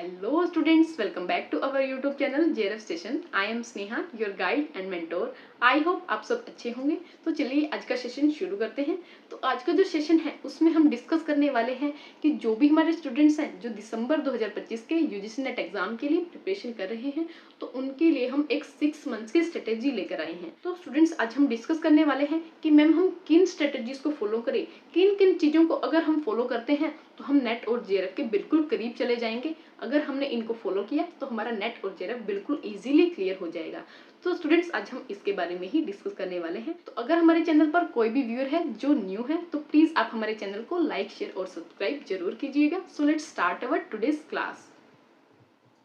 Hello students, welcome back to our YouTube channel JRF Station. I am Sneha, your guide and mentor. I hope आप सब अच्छे होंगे। तो चलिए आज का सेशन शुरू करते हैं। तो आज का जो सेशन है उसमें हम डिस्कस करने वाले हैं कि जो भी हमारे स्टूडेंट्स हैं जो दिसंबर 2025 के यूजीसी नेट एग्जाम के लिए प्रिपरेशन कर रहे हैं, तो उनके लिए हम एक 6 मंथ्स की स्ट्रेटेजी लेकर आए हैं। तो स्टूडेंट्स आज हम डिस्कस करने वाले हैं कि मैम हम किन स्ट्रेटेजीज को फॉलो करें, किन किन चीज़ों को अगर हम फॉलो करते हैं तो हम नेट और जेआरएफ के बिल्कुल करीब चले जाएंगे। अगर हमने इनको फॉलो किया तो हमारा नेट और जेआरएफ बिल्कुल इजीली क्लियर हो जाएगा। तो स्टूडेंट्स आज हम इसके बारे में ही डिस्कस करने वाले हैं। तो अगर हमारे चैनल पर कोई भी व्यूअर है जो न्यू है तो प्लीज आप हमारे चैनल को लाइक, शेयर और सब्सक्राइब जरूर कीजिएगा। So let's start our today's class.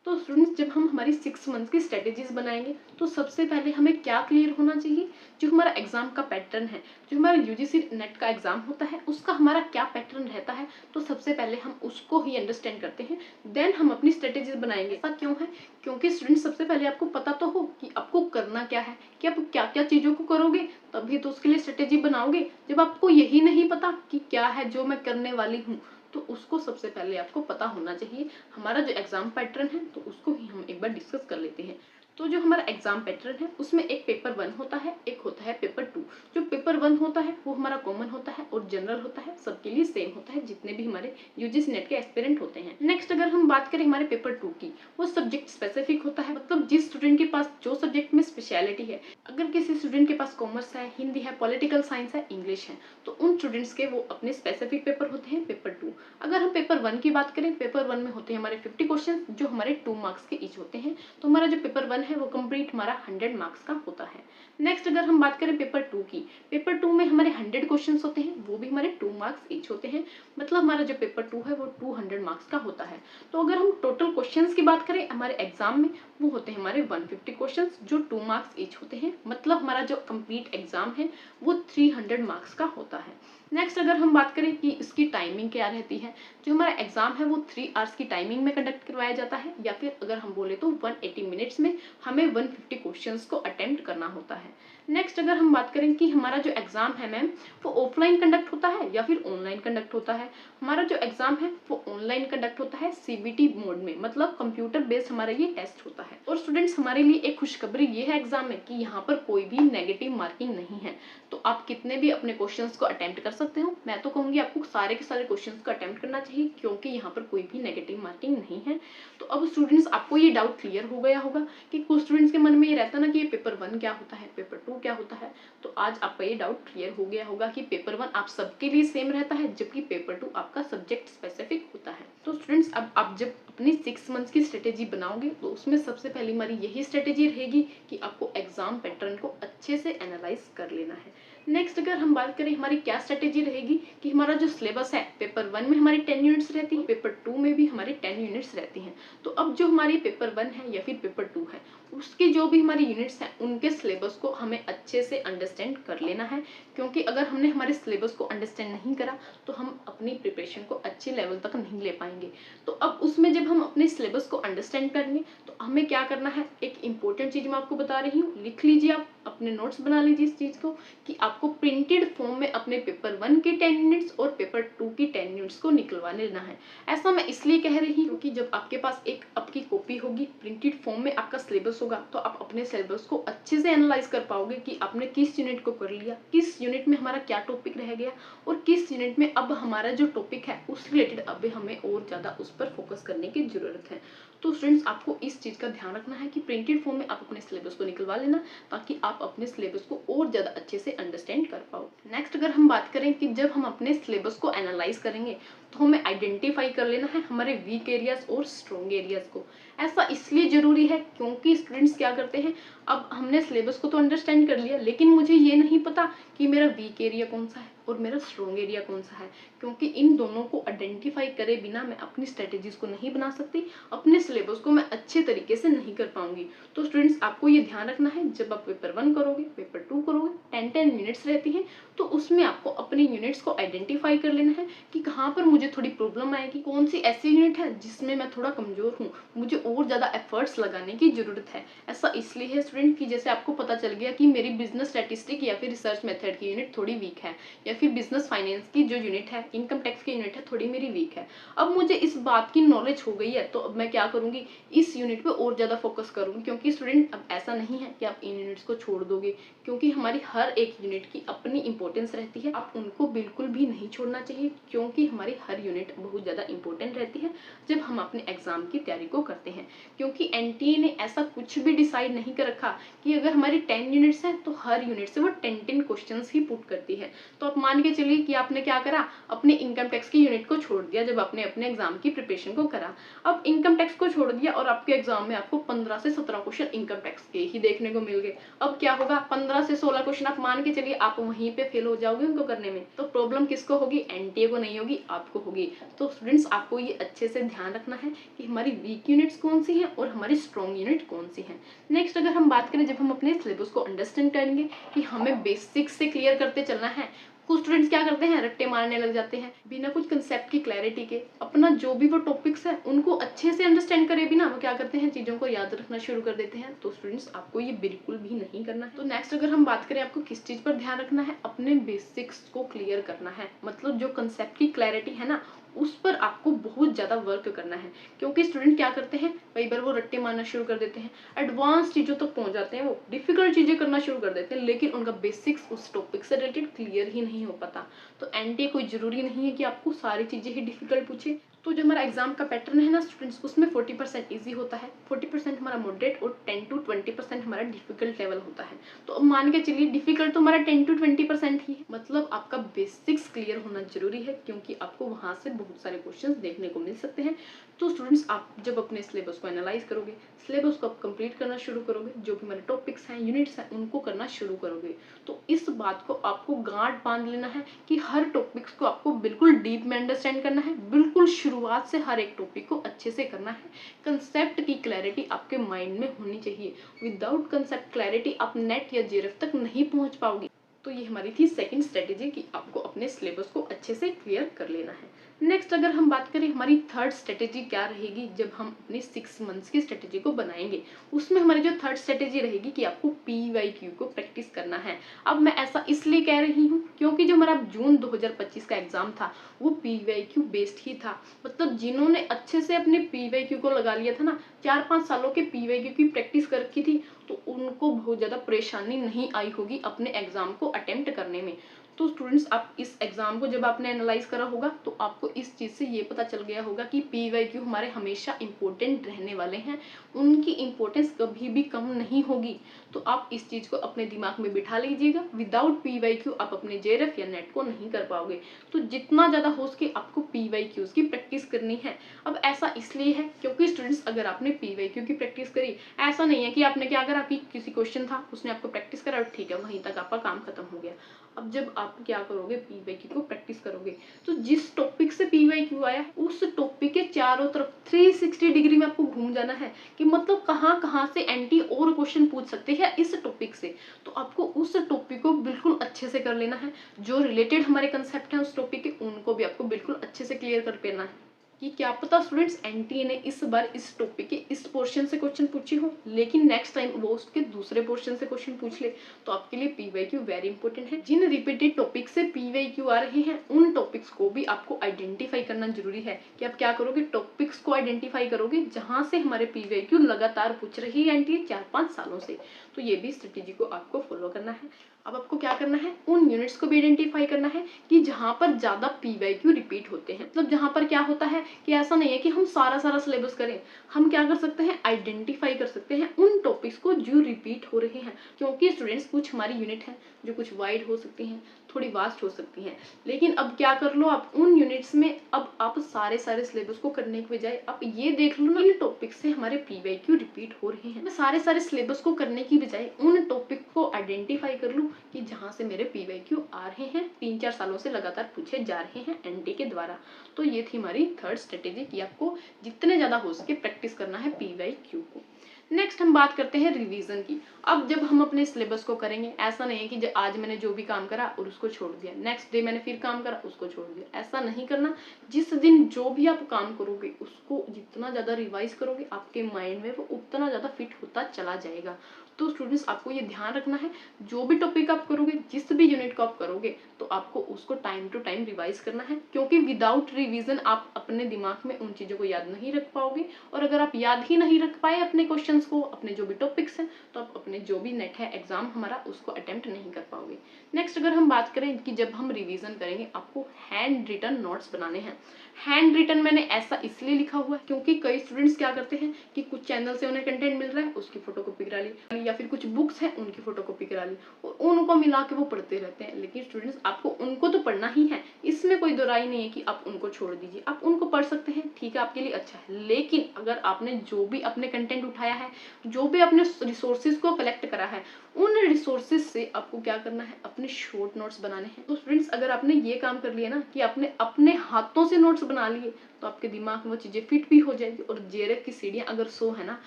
तो स्टूडेंट्स जब हम हमारी 6 मंथ की स्ट्रेटेजीज बनाएंगे तो सबसे पहले हमें क्या क्लियर होना चाहिए, जो हमारा एग्जाम का पैटर्न है, जो हमारा यूजीसी नेट का एग्जाम होता है उसका हमारा क्या पैटर्न रहता है। तो सबसे पहले हम उसको ही अंडरस्टैंड करते हैं, देन हम अपनी स्ट्रेटेजीज बनाएंगे। ऐसा क्यों है? क्योंकि स्टूडेंट्स सबसे पहले आपको पता तो हो कि आपको करना क्या है, कि आप क्या क्या चीज़ों को करोगे, तभी तो उसके लिए स्ट्रेटेजी बनाओगे। जब आपको यही नहीं पता कि क्या है जो मैं करने वाली हूँ, तो उसको सबसे पहले आपको पता होना चाहिए। हमारा जो एग्जाम पैटर्न है तो उसको ही हम एक बार डिस्कस कर लेते हैं। तो जो हमारा एग्जाम पैटर्न है उसमें एक पेपर 1 होता है, एक होता है पेपर 2। जो पेपर 1 होता है वो हमारा कॉमन होता है और जनरल होता है, सबके लिए सेम होता है जितने भी हमारे यूजीसी नेट के एस्पिरेंट होते हैं। नेक्स्ट अगर हम बात करें हमारे पेपर 2 की, वो सब्जेक्ट स्पेसिफिक होता है, मतलब जिस स्टूडेंट के पास जो सब्जेक्ट में स्पेशलिटी है। अगर किसी स्टूडेंट के पास कॉमर्स है, हिंदी है, पॉलिटिकल साइंस है, इंग्लिश है, तो उन स्टूडेंट्स के वो अपने स्पेसिफिक पेपर होते हैं पेपर 2। अगर हम पेपर 1 की बात करें, पेपर 1 में होते हैं हमारे 50 क्वेश्चन जो हमारे 2 मार्क्स के ईच होते हैं। तो हमारा जो पेपर 1 है वो कंप्लीट हमारा 100 मार्क्स का होता है। नेक्स्ट अगर हम बात करें पेपर 2 की, पेपर 2 में हमारे 100 क्वेश्चंस होते हैं, वो भी हमारे 2 मार्क्स ईच होते हैं। मतलब हमारा जो पेपर 2 है वो 200 मार्क्स का होता है। तो अगर हम टोटल क्वेश्चंस की बात करें हमारे एग्जाम में, वो होते हैं हमारे 150 क्वेश्चंस जो 2 मार्क्स ईच होते हैं। मतलब हमारा जो कंप्लीट एग्जाम है वो 300 मार्क्स का होता है। नेक्स्ट अगर हम बात करें कि इसकी टाइमिंग क्या रहती है, जो हमारा एग्जाम है वो 3 आवर्स की टाइमिंग में कंडक्ट करवाया जाता है, या फिर अगर हम बोले तो 180 मिनट्स में हमें 150 क्वेश्चंस को अटेम्प्ट करना होता है। नेक्स्ट अगर हम बात करें कि हमारा जो एग्जाम है मैम वो ऑफलाइन कंडक्ट होता है या फिर ऑनलाइन कंडक्ट होता है। हमारा जो एग्जाम है वो ऑनलाइन कंडक्ट होता है सीबीटी मोड में, मतलब कंप्यूटर बेस्ड हमारा ये टेस्ट होता है। और स्टूडेंट्स हमारे लिए एक खुशखबरी ये है एग्जाम में कि यहाँ पर कोई भी नेगेटिव मार्किंग नहीं है। तो आप कितने भी अपने क्वेश्चंस को अटेम्प्ट कर सकते हो। मैं तो कहूंगी आपको सारे के सारे क्वेश्चंस को अटेम्प्ट करना चाहिए, क्योंकि यहाँ पर कोई भी नेगेटिव मार्किंग नहीं है। तो अब स्टूडेंट्स आपको ये डाउट क्लियर हो गया होगा कि कुछ स्टूडेंट्स के मन में ये रहता ना कि ये पेपर 1 क्या होता है, पेपर 2 क्या होता है। तो आज आपका ये डाउट क्लियर हो गया होगा कि पेपर 1 आप सबके लिए सेम रहता है, जबकि पेपर 2 आपका सब्जेक्ट स्पेसिफिक होता है। तो स्टूडेंट्स अब आप जब अपनी 6 मंथ्स की स्ट्रेटेजी बनाओगे तो उसमें सबसे पहली हमारी यही स्ट्रेटेजी रहेगी कि आपको एग्जाम पैटर्न को अच्छे से एनालाइज कर लेना है। नेक्स्ट अगर हम बात करें हमारी क्या स्ट्रेटेजी रहेगी कि हमारा जो सिलेबस है पेपर 1 में हमारी 10 यूनिट्स रहती है, पेपर 2 में भी हमारी 10 यूनिट्स रहती हैं। तो अब जो हमारी पेपर 1 है या फिर पेपर 2 है उसकी जो भी हमारी यूनिट्स हैं उनके सिलेबस को हमें अच्छे से अंडरस्टैंड कर लेना है, क्योंकि अगर हमने हमारे सिलेबस को अंडरस्टैंड नहीं करा तो हम अपनी प्रिपरेशन को अच्छे लेवल तक नहीं ले पाएंगे। तो अब उसमें जब हम अपने सिलेबस को अंडरस्टैंड करेंगे तो हमें क्या करना है, एक इंपॉर्टेंट चीज मैं आपको बता रही हूँ, लिख लीजिए, आप अपने नोट्स बना लीजिए इस चीज को, कि आपको प्रिंटेड फॉर्म में अपने पेपर 1 की 10 यूनिट्स और पेपर 2 की 10 यूनिट्स को निकलवा लेना है। ऐसा मैं इसलिए कह रही हूँ क्योंकि जब आपके पास एक आपकी कॉपी होगी, प्रिंटेड फॉर्म में आपका सिलेबस होगा, तो आप अपने सिलेबस को अच्छे से एनालाइज कर पाओगे कि आपने किस यूनिट को कर लिया, किस यूनिट में हमारा क्या टॉपिक रह गया, और किस यूनिट में अब हमारा जो टॉपिक है उस रिलेटेड अब हमें और ज्यादा उस पर फोकस करने की जरूरत है। तो स्टूडेंट्स आपको इस चीज का ध्यान रखना है कि प्रिंटेड फॉर्म में आप अपने सिलेबस को निकलवा लेना, ताकि आप अपने सिलेबस को और ज्यादा अच्छे से अंडरस्टैंड कर पाओ। नेक्स्ट अगर हम बात करें कि जब हम अपने सिलेबस को एनालाइज करेंगे तो हमें आइडेंटिफाई कर लेना है हमारे वीक एरियाज और स्ट्रॉन्ग एरियाज को। ऐसा इसलिए जरूरी है क्योंकि स्टूडेंट्स क्या करते हैं, अब हमने सिलेबस को तो अंडरस्टैंड कर लिया लेकिन मुझे ये नहीं पता कि मेरा वीक एरिया कौन सा है और मेरा स्ट्रॉन्ग एरिया कौन सा है, क्योंकि इन दोनों को आइडेंटिफाई करे बिना मैं अपनी स्ट्रेटेजीज को नहीं बना सकती, अपने सिलेबस को मैं अच्छे तरीके से नहीं कर पाऊंगी। तो स्टूडेंट्स आपको ये ध्यान रखना है, जब आप पेपर 1 करोगे, पेपर 2 करोगे, 10-10 यूनिट्स रहती हैं, तो उसमें आपको अपनी यूनिट्स को आइडेंटिफाई कर लेना है कि कहाँ पर मुझे थोड़ी प्रॉब्लम आएगी, कौन सी ऐसी यूनिट है जिसमें मैं थोड़ा कमजोर हूँ, मुझे और ज्यादा एफर्ट्स लगाने की जरूरत है। ऐसा इसलिए है स्टूडेंट कि जैसे आपको पता चल गया कि मेरी बिजनेस स्टैटिस्टिक या फिर रिसर्च मेथड की यूनिट थोड़ी वीक है, या फिर बिजनेस फाइनेंस की जो यूनिट है, इनकम टैक्स की यूनिट है, थोड़ी मेरी वीक है। अब मुझे इस बात की नॉलेज हो गई है तो अब मैं क्या करूंगी, इस यूनिट पे और ज्यादा फोकस करूंगी। क्योंकि स्टूडेंट अब ऐसा नहीं है कि आप इन यूनिट्स को छोड़ दोगे, क्योंकि हमारी हर एक यूनिट की अपनी इंपॉर्टेंस रहती है। आप उनको बिल्कुल भी नहीं छोड़ना चाहिए, क्योंकि हमारी हर यूनिट बहुत ज्यादा इंपॉर्टेंट रहती है जब हम अपने एग्जाम की तैयारी को करते हैं। क्योंकि एनटीए ने ऐसा कुछ भी डिसाइड नहीं कर रखा कि अगर हमारी 10 यूनिट्स हैं तो हर यूनिट से वो 10 क्वेश्चंस ही पुट करती है। तो आप मान के चलिए कि आपने क्या करा, अपने इनकम टैक्स की यूनिट को छोड़ दिया जब आपने अपने एग्जाम की प्रिपरेशन को करा। अब इनकम टैक्स को छोड़ दिया और आपके एग्जाम में आपको 15 से 17 क्वेश्चन इनकम टैक्स के ही देखने को मिल गए। अब क्या होगा, 15 से 16 क्वेश्चन आप मान के चलिए आप वहीं पे फेल हो जाओगे उनको करने में। तो प्रॉब्लम किसको होगी, एनटीए को नहीं होगी, आपको होगी। तो स्टूडेंट्स आपको ये अच्छे से ध्यान रखना है कि हमारी वीक यूनिट्स कौन सी हैं और हमारी स्ट्रॉन्ग यूनिट कौन सी हैं। नेक्स्ट अगर हम बात करें, जब हम अपने सिलेबस को अंडरस्टैंड करेंगे कि हमें बेसिक्स से क्लियर करते चलना है। कुछ स्टूडेंट्स क्या करते हैं, रट्टे मारने लग जाते हैं बिना कुछ कंसेप्ट की क्लैरिटी के। अपना जो भी वो टॉपिक्स है उनको अच्छे से अंडरस्टैंड करे बिना वो क्या करते हैं, चीजों को याद रखना शुरू कर देते हैं। तो स्टूडेंट्स आपको ये बिल्कुल भी नहीं करना है। तो नेक्स्ट अगर हम बात करें, आपको किस चीज पर ध्यान रखना है, अपने बेसिक्स को क्लियर करना है। मतलब जो कंसेप्ट की क्लैरिटी है ना, उस पर आपको बहुत ज्यादा वर्क करना है। क्योंकि स्टूडेंट क्या करते हैं, कई बार वो रट्टे मारना शुरू कर देते हैं, एडवांस चीजों तक पहुंच जाते हैं, वो डिफिकल्ट चीजें करना शुरू कर देते हैं, लेकिन उनका बेसिक्स उस टॉपिक से रिलेटेड क्लियर ही नहीं हो पाता। तो एनटीए कोई जरूरी नहीं है कि आपको सारी चीजें ही डिफिकल्ट पूछे। तो जो हमारा एग्जाम का पैटर्न है ना स्टूडेंट्स, उसमें 40% ईजी होता है, 40% हमारा मॉडरेट और 10 to 20% हमारा डिफिकल्ट लेवल होता है। तो अब मान के चलिए डिफिकल्ट तो हमारा 10 to 20% ही है। मतलब आपका बेसिक्स क्लियर होना जरूरी है, क्योंकि आपको वहां से बहुत सारे क्वेश्चंस देखने को मिल सकते हैं। तो स्टूडेंट्स आप जब अपने सिलेबस को एनालाइज करोगे, सिलेबस को आप कंप्लीट करना शुरू करोगे, जो भी हमारे टॉपिक्स हैं, यूनिट्स हैं, उनको करना शुरू करोगे, तो इस बात को आपको गांठ बांध लेना है कि हर टॉपिक्स को आपको बिल्कुल डीप में अंडरस्टैंड करना है। बिल्कुल शुरुआत से हर एक टॉपिक को अच्छे से करना है। कंसेप्ट की क्लैरिटी आपके माइंड में होनी चाहिए। विदाउट कंसेप्ट क्लैरिटी आप नेट या जेआरएफ तक नहीं पहुंच पाओगे। तो ये हमारी थी सेकंड स्ट्रेटेजी कि आपको अपने सिलेबस को अच्छे से क्लियर कर लेना है। नेक्स्ट अगर हम बात करें, हमारी थर्ड स्ट्रेटेजी क्या रहेगी जब हम अपनी 6 मंथ्स की स्ट्रेटेजी को बनाएंगे। उसमें हमारी जो थर्ड स्ट्रेटेजी रहेगी कि आपको पीवाईक्यू को प्रैक्टिस करना है। अब मैं ऐसा इसलिए कह रही हूँ क्योंकि जो हमारा जून 2025 का एग्जाम था वो पीवाईक्यू बेस्ड ही था। मतलब जिन्होंने अच्छे से अपने पीवाईक्यू को लगा लिया था ना, 4-5 सालों के पीवाईक्यू की प्रैक्टिस कर रखी थी, तो उनको बहुत ज्यादा परेशानी नहीं आई होगी अपने एग्जाम को अटेम्प्ट करने में। तो स्टूडेंट्स आप इस एग्जाम को जब आपने एनालाइज करा होगा तो आपको इस चीज से ये पता चल गया होगा कि पीवाईक्यू हमारे हमेशा इंपॉर्टेंट रहने वाले हैं, उनकी इंपॉर्टेंस कभी भी कम नहीं होगी। तो आप इस चीज को अपने दिमाग में बिठा लीजिएगा। विदाउट पीवाईक्यू आप अपने जेआरएफ या नेट को नहीं कर पाओगे। तो जितना ज्यादा हो सके आपको पीवाईक्यूज की प्रैक्टिस करनी है। अब ऐसा इसलिए है क्योंकि स्टूडेंट्स अगर आपने पीवाईक्यू की प्रैक्टिस करी, ऐसा नहीं है कि आपने क्या करा कि किसी क्वेश्चन था उसने आपको प्रैक्टिस करा और ठीक है वहीं तक आपका काम खत्म हो गया। अब जब आप क्या करोगे, पीवाईक्यू को प्रैक्टिस करोगे, तो जिस टॉपिक से पीवाईक्यू आया उस टॉपिक के चारों तरफ 360 डिग्री में आपको घूम जाना है कि मतलब कहाँ कहाँ से एंटी और क्वेश्चन पूछ सकते हैं इस टॉपिक से। तो आपको उस टॉपिक को बिल्कुल अच्छे से कर लेना है। जो रिलेटेड हमारे कंसेप्ट हैं उस टॉपिक के, उनको भी आपको बिल्कुल अच्छे से क्लियर कर लेना है। कि क्या पता स्टूडेंट्स एनटीए ने इस बार इस टॉपिक के इस पोर्शन से क्वेश्चन पूछे हो, लेकिन नेक्स्ट टाइम वो उसके दूसरे पोर्शन से क्वेश्चन पूछ ले। तो आपके लिए पीवाईक्यू वेरी इंपॉर्टेंट है। जिन रिपीटेड टॉपिक से पीवाईक्यू आ रहे हैं उन टॉपिक्स को भी आपको आइडेंटिफाई करना जरूरी है। कि आप क्या करोगे, टॉपिक्स को आइडेंटिफाई करोगे जहां से हमारे पीवाईक्यू लगातार पूछ रही है एनटीए 4-5 सालों से। तो ये भी स्ट्रेटेजी को आपको फॉलो करना है। अब आपको क्या करना है, उन यूनिट्स को भी आइडेंटिफाई करना है कि जहां पर ज्यादा पीवाईक्यू रिपीट होते हैं। मतलब जहां पर क्या होता है कि ऐसा नहीं है कि हम सारा सिलेबस करें, हम क्या कर सकते हैं, आइडेंटिफाई कर सकते हैं उन टॉपिक्स को जो रिपीट हो रहे हैं। क्योंकि स्टूडेंट्स कुछ हमारी यूनिट है जो कुछ वाइड हो सकती हैं, थोड़ी वास्ट हो सकती हैं, लेकिन अब क्या कर लो आप उन यूनिट्स में, अब आप सारे सिलेबस को करने के बजाय आप ये देख लो ना इन टॉपिक से हमारे पीवाईक्यू रिपीट हो रहे हैं। मैं सारे सिलेबस को करने की बजाय उन टॉपिक को आइडेंटिफाई कर लूं कि जहां से मेरे पीवाईक्यू आ रहे हैं, 3-4 सालों से लगातार पूछे जा रहे हैं एनटीए के द्वारा। तो ये थी हमारी थर्ड स्ट्रेटेजी कि आपको जितने ज्यादा हो सके प्रैक्टिस करना है पीवाईक्यू को। नेक्स्ट हम बात करते हैं रिवीजन की। अब जब हम अपने सिलेबस को करेंगे, ऐसा नहीं है कि आज मैंने जो भी काम करा और उसको छोड़ दिया, नेक्स्ट डे मैंने फिर काम करा उसको छोड़ दिया, ऐसा नहीं करना। जिस दिन जो भी आप काम करोगे उसको जितना ज्यादा रिवाइज करोगे आपके माइंड में वो उतना ज्यादा फिट होता चला जाएगा। तो स्टूडेंट्स आपको ये ध्यान रखना है, जो भी टॉपिक आप करोगे, जिस भी यूनिट को आप करोगे, तो आपको उसको टाइम टू टाइम रिवाइज करना है, क्योंकि विदाउट रिवीजन आप अपने दिमाग में उन चीज़ों को याद नहीं रख पाओगे। और अगर आप याद ही नहीं रख पाए अपने क्वेश्चंस को, अपने जो भी टॉपिक्स हैं, तो आप अपने जो भी नेट है एग्जाम हमारा, उसको अटेम्प्ट नहीं कर पाओगे। नेक्स्ट अगर हम बात करें कि जब हम रिवीजन करेंगे, आपको हैंड रिटन नोट्स बनाने हैं। हैंड रिटन मैंने ऐसा इसलिए लिखा हुआ है क्योंकि कई स्टूडेंट्स क्या करते हैं कि कुछ चैनल से उन्हें कंटेंट मिल रहा है, उसकी फोटोकॉपी करा ली, या फिर कुछ बुक्स हैं उनकी फोटोकॉपी करा ली, और उनको मिला के वो पढ़ते रहते हैं। लेकिन स्टूडेंट्स आपको उनको तो पढ़ना ही है, इसमें कोई दोराई नहीं है कि आप उनको छोड़ दीजिए, आप उनको पढ़ सकते हैं, ठीक है, आपके लिए अच्छा है। लेकिन अगर आपने जो भी अपने कंटेंट उठाया है, जो भी अपने रिसोर्सेज को कलेक्ट करा है, उन रिसोर्सेज से आपको क्या करना है, अपने शॉर्ट नोट्स बनाने हैं। तो स्टूडेंट्स अगर आपने ये काम कर लिया ना कि आपने अपने हाथों से नोट्स बना लिए, तो आपके दिमाग में वो चीजें फिट भी हो जाएगी। और जेआरएफ की सीढ़ियां अगर 100 है ना,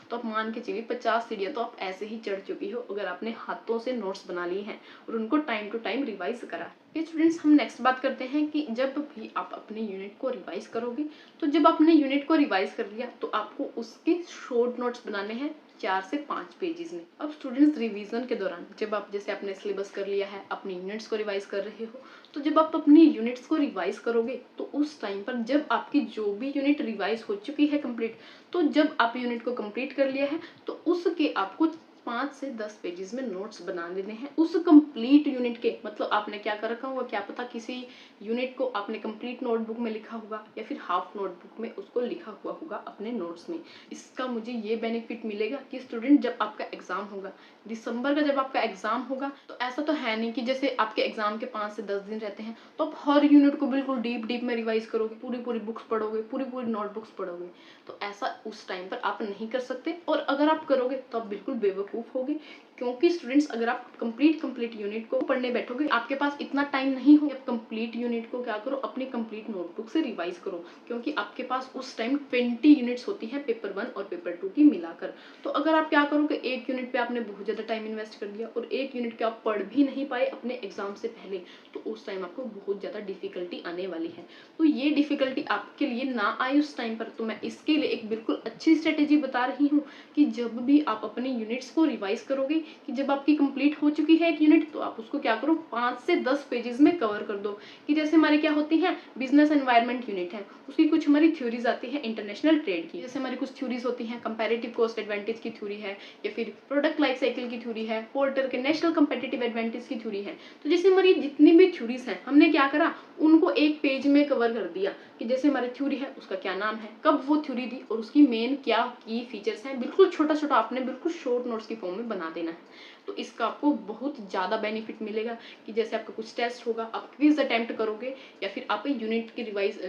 तो आप मान के चलिए 50 सीढ़ियां तो आप ऐसे ही चढ़ चुकी हो, अगर आपने हाथों से नोट्स बना लिए हैं और उनको टाइम टू टाइम रिवाइज करा। ये स्टूडेंट्स हम नेक्स्ट बात करते हैं कि जब भी आप अपने यूनिट को रिवाइज करोगे, तो जब आपने यूनिट को रिवाइज कर लिया, तो आपको उसके शॉर्ट नोट्स बनाने हैं 4 से 5 पेजेस में। अब स्टूडेंट्स रिवीजन के दौरान जब आप जैसे आपने सिलेबस कर लिया है, अपने यूनिट्स को रिवाइज कर रहे हो, तो जब आप अपनी यूनिट्स को रिवाइज करोगे, तो उस टाइम पर जब आपकी जो भी यूनिट रिवाइज हो चुकी है कंप्लीट, तो जब आप यूनिट को कंप्लीट कर लिया है, तो उसके आपको 5 से 10 पेजेस में नोट्स बना लेने हैं उस कंप्लीट यूनिट के। मतलब आपने क्या कर रखा होगा, क्या पता किसी यूनिट को आपने कंप्लीट नोटबुक में लिखा होगा, या फिर हाफ नोटबुक में उसको लिखा हुआ होगा अपने नोट्स में। इसका मुझे ये बेनिफिट मिलेगा कि स्टूडेंट जब आपका एग्जाम होगा, दिसंबर का जब आपका एग्जाम होगा, तो ऐसा तो है नहीं कि जैसे आपके एग्जाम के 5 से 10 दिन रहते हैं तो आप हर यूनिट को बिल्कुल डीप डीप में रिवाइज करोगे, पूरी पूरी बुक्स पढ़ोगे, पूरी पूरी नोटबुक्स पढ़ोगे। तो ऐसा उस टाइम पर आप नहीं कर सकते, और अगर आप करोगे तो आप बिल्कुल बेवकूफ होगे। क्योंकि स्टूडेंट्स अगर आप कंप्लीट यूनिट को पढ़ने बैठोगे, आपके पास इतना टाइम नहीं हो। आप कंप्लीट यूनिट को क्या करो, अपनी कंप्लीट नोटबुक से रिवाइज करो, क्योंकि आपके पास उस टाइम 20 यूनिट्स होती हैं पेपर 1 और पेपर 2 की मिलाकर। तो अगर आप क्या करोगे, एक यूनिट पे आपने बहुत ज्यादा टाइम इन्वेस्ट कर दिया और एक यूनिट के आप पढ़ भी नहीं पाए अपने एग्जाम से पहले, तो उस टाइम आपको बहुत ज्यादा डिफिकल्टी आने वाली है। तो ये डिफिकल्टी आपके लिए ना आए उस टाइम पर, तो मैं इसके लिए एक बिल्कुल अच्छी स्ट्रेटेजी बता रही हूँ कि जब भी आप अपने यूनिट्स को रिवाइज करोगे, कि जब आपकी कंप्लीट हो चुकी है एक यूनिट, तो आप उसको क्या करो, 5 से 10 पेजेस में कवर कर दो। कि जैसे हमारी क्या होती है, बिजनेस एनवायरनमेंट यूनिट है, उसकी कुछ हमारी थ्योरीज आती है इंटरनेशनल ट्रेड की, जैसे हमारी कुछ थ्योरीज होती हैं, कंपैरेटिव कॉस्ट एडवांटेज की थ्योरी है, या फिर प्रोडक्ट लाइफ साइकिल की थ्योरी है, पोर्टर के नेशनल कंपेटिटिव एडवांटेज की थ्योरी है। तो जैसे हमारी जितनी भी थ्योरीज हैं, हमने क्या करा, उनको एक पेज में कवर कर दिया कि जैसे हमारी थ्योरी है, उसका क्या नाम है, कब वो थ्योरी दी, और उसकी मेन क्या की फीचर्स हैं। बिल्कुल छोटा छोटा आपने बिल्कुल शॉर्ट नोट्स की फॉर्म में बना देना है। तो इसका आपको बहुत ज़्यादा बेनिफिट मिलेगा कि जैसे आपका कुछ टेस्ट होगा, आप क्विज अटेम्प्ट करोगे, या फिर आप यूनिट की रिवाइज,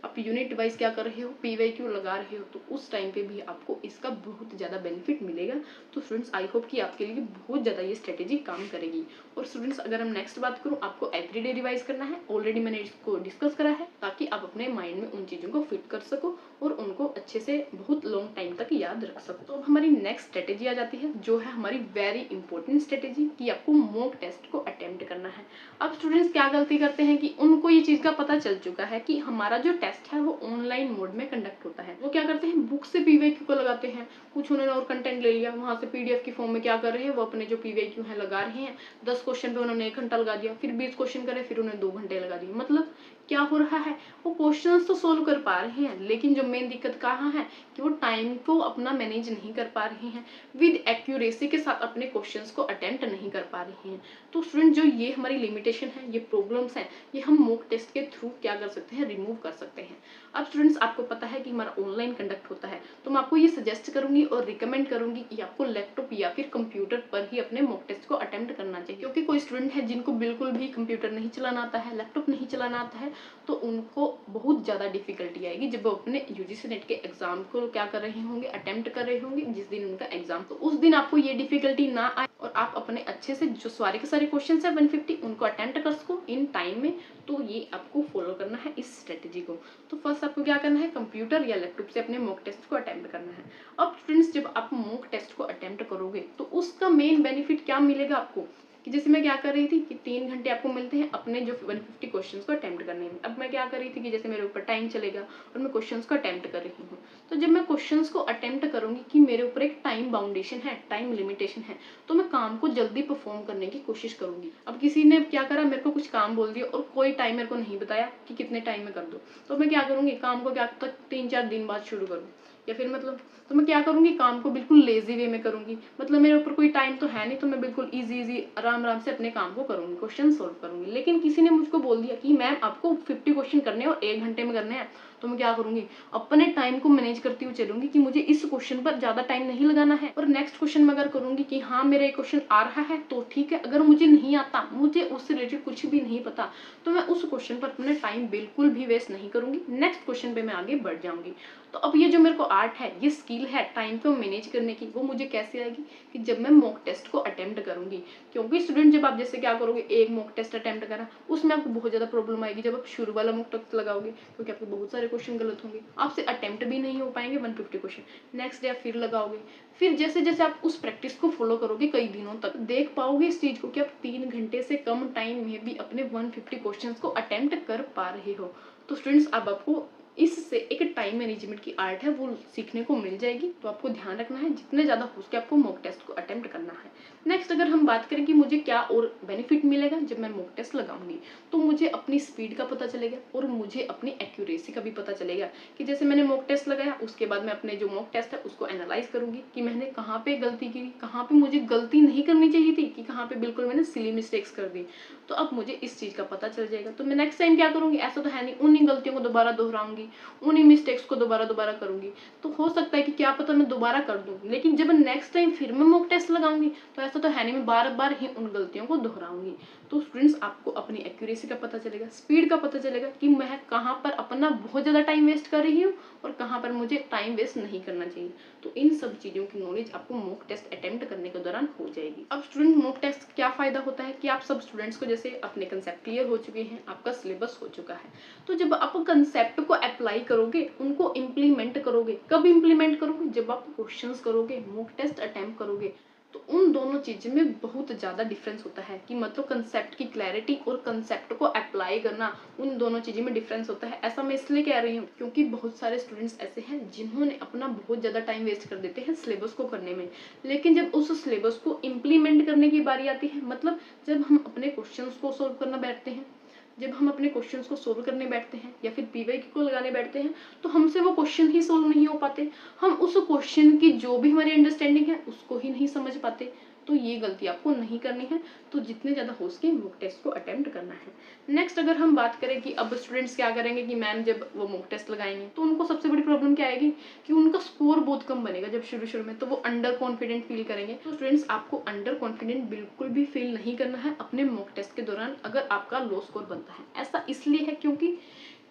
आप यूनिट वाइज क्या कर रहे हो, पीवाईक्यू लगा रहे हो, तो उस टाइम पे भी आपको इसका बहुत ज़्यादा बेनिफिट मिलेगा। तो स्टूडेंट्स आई होप कि आपके लिए बहुत ज़्यादा ये स्ट्रेटेजी काम करेगी। और स्टूडेंट्स अगर हम नेक्स्ट बात करूँ, आपको एवरीडे रिवाइज करना है, ऑलरेडी मैंने इसको डिस्कस करा है, ताकि आप अपने माइंड में उन चीज़ों को फिट कर सको और उनको अच्छे से बहुत लॉन्ग टाइम तक याद रख सको। तो अब हमारी नेक्स्ट स्ट्रेटेजी आ जाती है, जो है हमारी वेरी इंपॉर्टेंट स्ट्रेटेजी, कि आपको मॉक टेस्ट को अटेम्प्ट करना है। अब स्टूडेंट्स क्या गलती करते हैं कि उनको ये चीज़ का पता चल चुका है कि हमारा जो टेस्ट है वो ऑनलाइन मोड में कंडक्ट होता है। वो क्या करते हैं, बुक से पीवाईक्यू को लगाते हैं, कुछ उन्होंने और कंटेंट ले लिया, वहां से पीडीएफ की फॉर्म में क्या कर रहे हैं, वो अपने जो पीवाईक्यू है लगा रहे हैं। 10 क्वेश्चन पे उन्होंने 1 घंटा लगा दिया, फिर 20 क्वेश्चन करे, फिर उन्हें 2 घंटे लगा दिए। मतलब क्या हो रहा है, वो क्वेश्चंस तो सोल्व कर पा रहे हैं, लेकिन जो मेन दिक्कत कहाँ है कि वो टाइम को अपना मैनेज नहीं कर पा रहे हैं, विद एक्यूरेसी के साथ अपने क्वेश्चंस को अटेम्प्ट नहीं कर पा रहे हैं। तो स्टूडेंट जो ये हमारी लिमिटेशन है, ये प्रॉब्लम्स हैं, ये हम मॉक टेस्ट के थ्रू क्या कर सकते हैं, रिमूव कर सकते हैं। अब स्टूडेंट्स आपको पता है कि हमारा ऑनलाइन कंडक्ट होता है, तो मैं आपको ये सजेस्ट करूंगी और रिकमेंड करूंगी कि आपको लैपटॉप या फिर कंप्यूटर पर ही अपने मॉक टेस्ट को अटेम्प्ट करना चाहिए। क्योंकि कोई स्टूडेंट है जिनको बिल्कुल भी कंप्यूटर नहीं चलाना आता है, लैपटॉप नहीं चलाना आता है, तो उनको बहुत ज़्यादा डिफिकल्टी आएगी जब वो अपने यूजीसी नेट के एग्जाम को क्या कर रहे होंगे, अटेम्प्ट कर रहे होंगे, जिस दिन उनका एग्जाम, तो उस दिन आपको ये डिफिकल्टी ना आए और आप अपने अच्छे से जो सारे के सारे क्वेश्चन है 150 उनको अटेम्प्ट कर सको इन टाइम में। तो ये आपको फॉलो करना है इस स्ट्रेटेजी को। तो फर्स्ट आपको क्या करना है, कंप्यूटर या लैपटॉप से अपने मॉक टेस्ट को अटेम्प्ट करना है। अब स्टूडेंट्स जब आप मॉक टेस्ट को अटेम्प्ट करोगे, तो उसका मेन बेनिफिट क्या मिलेगा आपको, कि जैसे मैं क्या कर रही थी कि 3 घंटे आपको मिलते हैं अपने जो 150 क्वेश्चंस को अटेम्प्ट करने में। अब मैं क्या कर रही थी कि जैसे मेरे ऊपर टाइम चलेगा और मैं क्वेश्चंस को अटेम्प्ट कर रही हूँ, तो जब मैं क्वेश्चंस को अटेम्प्ट करूंगी कि मेरे ऊपर एक टाइम बाउंडेशन है, टाइम लिमिटेशन है, तो मैं काम को जल्दी परफॉर्म करने की कोशिश करूंगी। अब किसी ने क्या करा, मेरे को कुछ काम बोल दिया और कोई टाइम मेरे को नहीं बताया कि कितने टाइम में कर दो, तो मैं क्या करूंगी, काम को क्या तक 3-4 दिन बाद शुरू करूँ, या फिर मतलब तो मैं क्या करूंगी, काम को बिल्कुल लेजी वे में करूंगी। मतलब मेरे ऊपर कोई टाइम तो है नहीं, तो मैं बिल्कुल इजी आराम आराम से अपने काम को करूंगी, क्वेश्चन सोल्व करूंगी। लेकिन किसी ने मुझको बोल दिया कि मैम आपको 50 क्वेश्चन करने हैं और 1 घंटे में करने हैं, तो मैं क्या करूंगी, अपने टाइम को मैनेज करती हुई चलूंगी कि मुझे इस क्वेश्चन पर ज्यादा टाइम नहीं लगाना है। और नेक्स्ट क्वेश्चन में अगर करूंगी कि हाँ मेरा एक क्वेश्चन आ रहा है तो ठीक है, अगर मुझे नहीं आता, मुझे उससे रिलेटेड कुछ भी नहीं पता, तो मैं उस क्वेश्चन पर अपना टाइम बिल्कुल भी वेस्ट नहीं करूंगी, नेक्स्ट क्वेश्चन पे मैं आगे बढ़ जाऊंगी। तो अब ये जो मेरे को आर्ट है, ये स्किल है टाइम को मैनेज करने की, वो मुझे कैसे आएगी कि जब मैं मॉक टेस्ट को अटेम्प्ट करूंगी। क्योंकि स्टूडेंट जब आप जैसे क्या करोगे, एक मॉक टेस्ट अटेम्प्ट करा, उसमें आपको बहुत ज्यादा प्रॉब्लम आएगी जब आप शुरू वाला मॉक टेस्ट लगाओगे, क्योंकि आपके बहुत सारे क्वेश्चन गलत होंगे, आपसे अटेम्प्ट भी नहीं हो पाएंगे 150 क्वेश्चन। नेक्स्ट डे आप फिर लगाओगे, फिर जैसे जैसे आप उस प्रैक्टिस को फॉलो करोगे कई दिनों तक, देख पाओगे इस चीज को कि आप 3 घंटे से कम टाइम में भी अपने 150 क्वेश्चन को अटेम्प्ट कर पा रहे हो। तो स्टूडेंट्स अब आपको इससे एक टाइम मैनेजमेंट की आर्ट है वो सीखने को मिल जाएगी। तो आपको ध्यान रखना है जितने ज्यादा हो सके आपको मॉक टेस्ट को अटेम्प्ट करना है। नेक्स्ट अगर हम बात करें कि मुझे क्या और बेनिफिट मिलेगा जब मैं मॉक टेस्ट लगाऊंगी, तो मुझे अपनी स्पीड का पता चलेगा और मुझे अपनी एक्यूरेसी का भी पता चलेगा कि जैसे मैंने मॉक टेस्ट लगाया, उसके बाद मैं अपने जो मॉक टेस्ट है उसको एनालाइज करूंगी कि मैंने कहाँ पे गलती की, कहाँ पे मुझे गलती नहीं करनी चाहिए थी, कि कहाँ पे बिल्कुल मैंने सिली मिस्टेक्स कर दी। तो अब मुझे इस चीज का पता चल जाएगा, तो मैं नेक्स्ट टाइम क्या करूंगी, ऐसा तो है नहीं उन्हीं गलतियों को दोबारा दोहराऊंगी, उन्हीं मिस्टेक्स को दोबारा दोबारा करूंगी। तो हो सकता है कि क्या पता मैं दोबारा कर दूं, लेकिन जब नेक्स्ट टाइम फिर मैं मॉक टेस्ट लगाऊंगी तो ऐसा तो है नहीं मैं बार बार ही उन गलतियों को दोहराऊंगी। तो स्टूडेंट्स आपको अपनी एक्यूरेसी का पता चलेगा, स्पीड का पता चलेगा कि मैं कहाँ पर अपना बहुत ज्यादा टाइम वेस्ट कर रही हूँ और कहाँ पर मुझे टाइम वेस्ट नहीं करना चाहिए। तो इन सब चीजों की नॉलेज आपको मॉक टेस्ट अटेम्प्ट करने के दौरान हो जाएगी। अब स्टूडेंट मॉक टेस्ट का क्या फायदा होता है कि आप सब स्टूडेंट्स को जैसे अपने कंसेप्ट क्लियर हो चुके हैं, आपका सिलेबस हो चुका है, तो जब आप कंसेप्ट को अप्लाई करोगे, उनको इम्प्लीमेंट करोगे, कब इम्प्लीमेंट करोगे, जब आप क्वेश्चंस करोगे, मॉक टेस्ट अटेम्प्ट करोगे, तो उन दोनों चीजों में बहुत ज्यादा डिफरेंस होता है कि मतलब कंसेप्ट की क्लैरिटी और कंसेप्ट को अप्लाई करना, उन दोनों चीजों में डिफरेंस होता है। ऐसा मैं इसलिए कह रही हूँ क्योंकि बहुत सारे स्टूडेंट्स ऐसे हैं जिन्होंने अपना बहुत ज्यादा टाइम वेस्ट कर देते हैं सिलेबस को करने में, लेकिन जब उस सिलेबस को इम्प्लीमेंट करने की बारी आती है, मतलब जब हम अपने क्वेश्चन को सोल्व करना बैठते हैं, जब हम अपने क्वेश्चंस को सोल्व करने बैठते हैं या फिर पीवाईक्यू को लगाने बैठते हैं, तो हमसे वो क्वेश्चन ही सोल्व नहीं हो पाते, हम उस क्वेश्चन की जो भी हमारी अंडरस्टैंडिंग है उसको ही नहीं समझ पाते। तो ये गलती आपको नहीं करनी है, तो जितने ज्यादा हो सके मॉक टेस्ट को अटेम्प्ट करना है। नेक्स्ट अगर हम बात करें कि अब स्टूडेंट्स क्या करेंगे कि मैम जब वो मॉक टेस्ट लगाएंगे तो उनको सबसे बड़ी प्रॉब्लम क्या आएगी कि उनका स्कोर बहुत कम बनेगा जब शुरू में, तो वो अंडर कॉन्फिडेंट फील करेंगे। तो स्टूडेंट्स आपको अंडर कॉन्फिडेंट बिल्कुल भी फील नहीं करना है अपने मॉक टेस्ट के दौरान अगर आपका लो स्कोर बनता है। ऐसा इसलिए है क्योंकि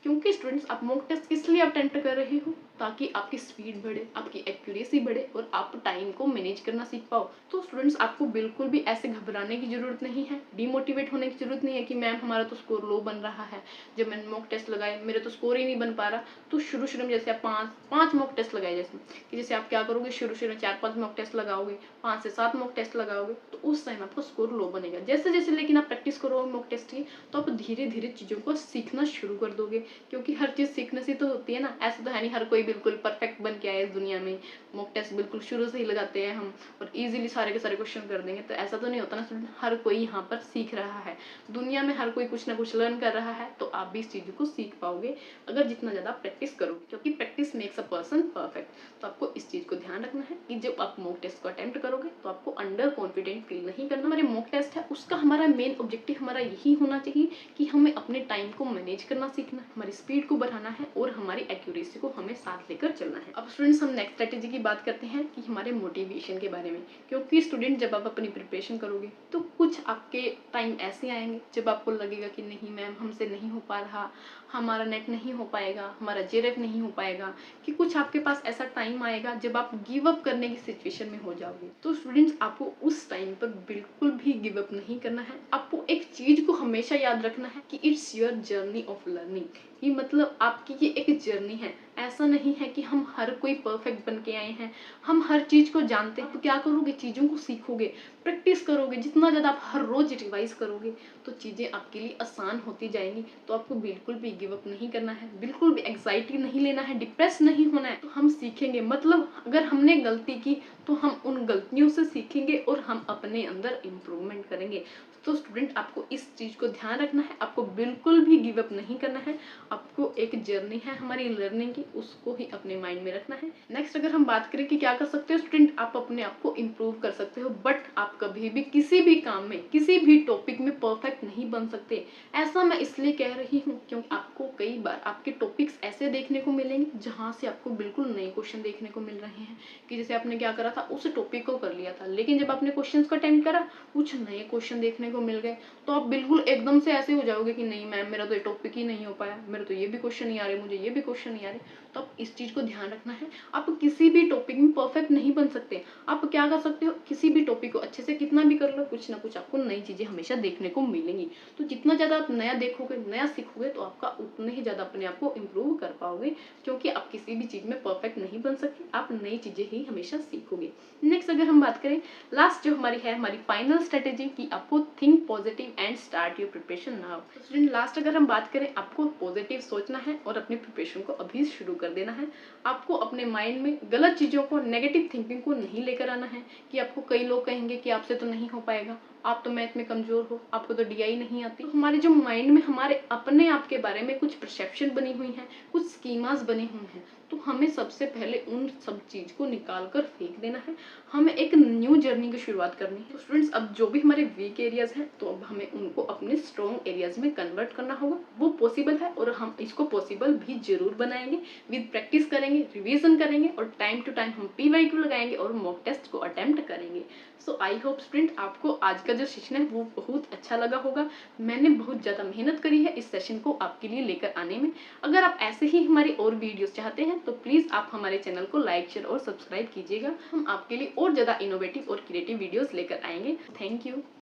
स्टूडेंट्स आप मॉक टेस्ट इसलिए अटेम्प्ट कर रहे हो ताकि आपकी स्पीड बढ़े, आपकी एक्यूरेसी बढ़े और आप टाइम को मैनेज करना सीख पाओ। तो स्टूडेंट्स आपको बिल्कुल भी ऐसे घबराने की जरूरत नहीं है, डिमोटिवेट होने की जरूरत नहीं है कि मैम हमारा तो स्कोर लो बन रहा है, जब मैंने मॉक टेस्ट लगाए मेरे तो स्कोर ही नहीं बन पा रहा। तो शुरू में जैसे आप पाँच मॉक टेस्ट लगाए, जैसे आप क्या करोगे, शुरू में 4-5 मॉक टेस्ट लगाओगे, 5 से 7 मॉक टेस्ट लगाओगे, तो उस टाइम आपका स्कोर लो बनेगा। जैसे जैसे लेकिन आप प्रैक्टिस करोगे मॉक टेस्ट की, तो आप धीरे धीरे चीजों को सीखना शुरू कर दोगे, क्योंकि हर चीज सीखने से तो होती है ना। ऐसा तो है नहीं हर कोई बिल्कुल परफेक्ट बन के आए इस दुनिया में, मॉक टेस्ट बिल्कुल शुरू से ही लगाते हैं हम और इजीली सारे के सारे क्वेश्चन कर देंगे, तो ऐसा तो नहीं होता ना स्टूडेंट। हर कोई यहाँ पर सीख रहा है, दुनिया में हर कोई कुछ ना कुछ लर्न कर रहा है, तो आप भी इस चीज को सीख पाओगे अगर जितना ज्यादा प्रैक्टिस करोगे, क्योंकि practice makes a person perfect. तो आपको इस चीज को ध्यान रखना है कि जब आप मॉक टेस्ट को अटेम्प्ट करोगे तो आपको अंडर कॉन्फिडेंट फील नहीं करना। हमारे मॉक टेस्ट है उसका हमारा मेन ऑब्जेक्टिव हमारा यही होना चाहिए कि हमें अपने टाइम को मैनेज करना सीखना है, हमारी स्पीड को बढ़ाना है और हमारी एक्यूरेसी को हमें साथ लेकर चलना है। अब स्टूडेंट्स हम नेक्स्ट स्ट्रेटेजी की बात करते हैं कि हमारे मोटिवेशन के बारे में, क्योंकि स्टूडेंट जब आप अपनी प्रिपरेशन करोगे तो कुछ आपके टाइम ऐसे आएंगे जब आपको लगेगा कि नहीं मैम हमसे नहीं हो पा रहा, हमारा नेट नहीं हो पाएगा, हमारा जेरेफ नहीं हो पाएगा, कि कुछ आपके पास ऐसा टाइम आएगा जब आप गिव अप करने की सिचुएशन में हो जाओगे। तो स्टूडेंट्स आपको उस टाइम पर बिल्कुल भी गिव अप नहीं करना है। आपको एक चीज को हमेशा याद रखना है कि it's your journey of learning, ये मतलब आपकी ये एक जर्नी है ऐसा नहीं है कि हम हर कोई परफेक्ट बन के आए हैं, हम हर चीज़ को जानते हैं। तो क्या करोगे, चीज़ों को सीखोगे, प्रैक्टिस करोगे। जितना ज़्यादा आप हर रोज रिवाइज करोगे तो चीज़ें आपके लिए आसान होती जाएंगी। तो आपको बिल्कुल भी गिव अप नहीं करना है, बिल्कुल भी एंग्जाइटी नहीं लेना है, डिप्रेस नहीं होना है। तो हम सीखेंगे, मतलब अगर हमने गलती की तो हम उन गलतियों से सीखेंगे और हम अपने अंदर इम्प्रूवमेंट करेंगे। तो स्टूडेंट, आपको इस चीज़ को ध्यान रखना है, आपको बिल्कुल भी गिव अप नहीं करना है। आपको एक जर्नी है हमारी लर्निंग की, उसको ही अपने माइंड में रखना है। नेक्स्ट अगर हम बात करें कि क्या कर सकते हो स्टूडेंट, आप अपने आप को इम्प्रूव कर सकते हो, बट आप कभी भी किसी भी काम में, किसी भी टॉपिक में परफेक्ट नहीं बन सकते। ऐसा मैं इसलिए कह रही हूँ क्योंकि आपको कई बार आपके टॉपिक्स ऐसे देखने को मिलेंगे जहाँ से आपको बिल्कुल नए क्वेश्चन देखने को मिल रहे हैं। कि जैसे आपने क्या करा था, उस टॉपिक को कर लिया था, लेकिन जब आपने क्वेश्चन को अटेम्प्ट करा कुछ नए क्वेश्चन देखने को मिल गए, तो आप बिल्कुल एकदम से ऐसे हो जाओगे कि नहीं मैम, मेरा तो ये टॉपिक ही नहीं हो पाया, मेरे तो ये भी क्वेश्चन नहीं आ रहे, मुझे ये भी क्वेश्चन नहीं आ रहे। तो आप इस चीज को ध्यान रखना है, आप किसी भी टॉपिक में परफेक्ट नहीं बन सकते। आप क्या कर सकते हो, किसी भी टॉपिक को अच्छे से कितना भी कर लो, कुछ ना कुछ आपको नई चीजें हमेशा देखने को मिलेंगी। तो जितना ज्यादा आप नया देखोगे, नया सीखोगे, तो आपका उतने ही ज्यादा अपने आप को इम्प्रूव कर पाओगे। क्योंकि आप किसी भी चीज में परफेक्ट नहीं बन सकते, आप नई चीजें ही हमेशा सीखोगे। नेक्स्ट अगर हम बात करें, लास्ट जो हमारी है, हमारी फाइनल स्ट्रेटेजी की आपको think positive and start your preparation now. Student, last अगर हम बात करें, आपको पॉजिटिव सोचना है और अपनी प्रिपरेशन को अभी शुरू कर देना है। आपको अपने माइंड में गलत चीजों को, नेगेटिव थिंकिंग को नहीं लेकर आना है कि आपको कई लोग कहेंगे कि आपसे तो नहीं हो पाएगा, आप तो मैथ में कमजोर हो, आपको तो डीआई नहीं आती। तो हमारे जो माइंड में हमारे अपने आप के बारे में कुछ परसेप्शन बनी हुई है, कुछ स्कीमास बने हुए हैं, तो हमें सबसे पहले उन सब चीज को निकाल कर फेंक देना है। हमें एक न्यू जर्नी की शुरुआत करनी है। तो स्टूडेंट्स, अब जो भी हमारे वीक एरियाज हैं, तो अब हमें उनको अपने स्ट्रॉन्ग एरियाज में कन्वर्ट करना होगा। वो पॉसिबल है और हम इसको पॉसिबल भी जरूर बनाएंगे। विद प्रैक्टिस करेंगे, रिवीजन करेंगे और टाइम टू टाइम हम PYQ लगाएंगे और मॉक टेस्ट को अटेम्प्ट करेंगे। सो आई होप स्टूडेंट, आपको आज का जो सेशन है वो बहुत अच्छा लगा होगा। मैंने बहुत ज़्यादा मेहनत करी है इस सेशन को आपके लिए लेकर आने में। अगर आप ऐसे ही हमारी और वीडियोस चाहते हैं तो प्लीज़ आप हमारे चैनल को लाइक, शेयर और सब्सक्राइब कीजिएगा। हम आपके लिए और ज़्यादा इनोवेटिव और क्रिएटिव वीडियोस लेकर आएंगे। Thank you.